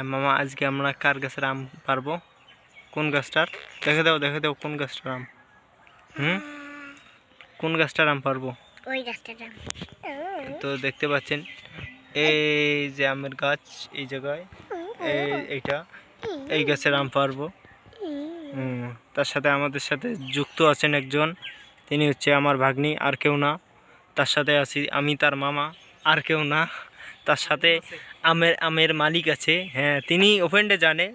হ্যাঁ মামা, আজকে আমরা কার গাছের আম পারবো? কোন গাছটার? দেখে দাও কোন গাছটার আম। কোন গাছটার আম পারবো? ওই গাছটার আম। তো দেখতে পাচ্ছেন এই যে আমের গাছ, এই জায়গায় এইটা, এই গাছের আম পারবো। তার সাথে আমাদের সাথে যুক্ত আছেন একজন, তিনি হচ্ছে আমার ভাগ্নি, আর কেউ না। তার সাথে আছি আমি, তার মামা, আর কেউ না। তার সাথে আমের মালিক আছে, হ্যাঁ তিনি ওপেনডে জানে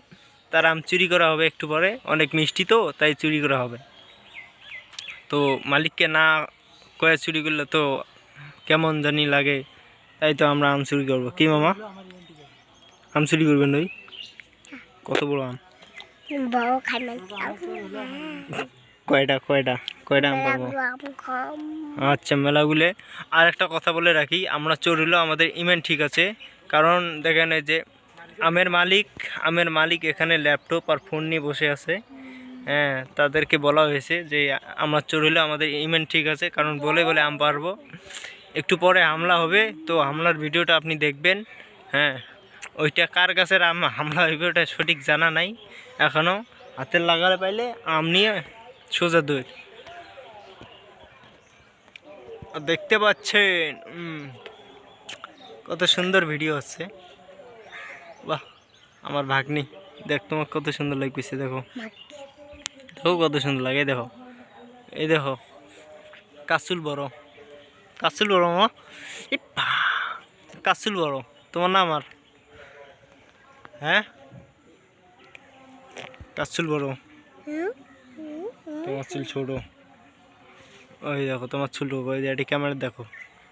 তার আম চুরি করা হবে একটু পরে, অনেক মিষ্টি তো তাই চুরি করা হবে। তো মালিককে না কয়ে চুরি করলে তো কেমন জানি লাগে, তাই তো আমরা আম চুরি করবো। কি মামা, আম চুরি করবেন? ওই কত বড় আম! কয়টা আম পারবো? আচ্ছা, মেলাগুলো। আর একটা কথা বলে রাখি, আমরা চোর হলেও আমাদের ইমেন ঠিক আছে। কারণ দেখেন এই যে আমের মালিক এখানে ল্যাপটপ আর ফোন নিয়ে বসে আছে। হ্যাঁ, তাদেরকে বলা হয়েছে যে আমরা চোর হলেও আমাদের ইমেন ঠিক আছে, কারণ বলে আম পারবো। একটু পরে হামলা হবে, তো হামলার ভিডিওটা আপনি দেখবেন। হ্যাঁ, ওইটা কার গাছের আম হামলা হইবে ওটা সঠিক জানা নাই এখনও। হাতের লাগালে পাইলে আম নিয়ে সোজা দৌড়। দেখতে পাচ্ছেন কত সুন্দর ভিডিও হচ্ছে। বাহ, আমার ভাগ্নি, দেখ তোমার কত সুন্দর লাগতেছে। দেখো কত সুন্দর লাগে। দেখো, এই দেখো কাসুল বড় মা, কাসুল বড় তোমার না আমার? হ্যাঁ, কাসুল বড়, তোমার চুল ছোট। ওই দেখো তোমার চুল, ওই এটি ক্যামেরা দেখো,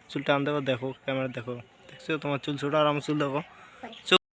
চুলটা আন দেখো, ক্যামেরা দেখো, দেখছো তোমার চুল ছোট আর আমার চুল দেখো।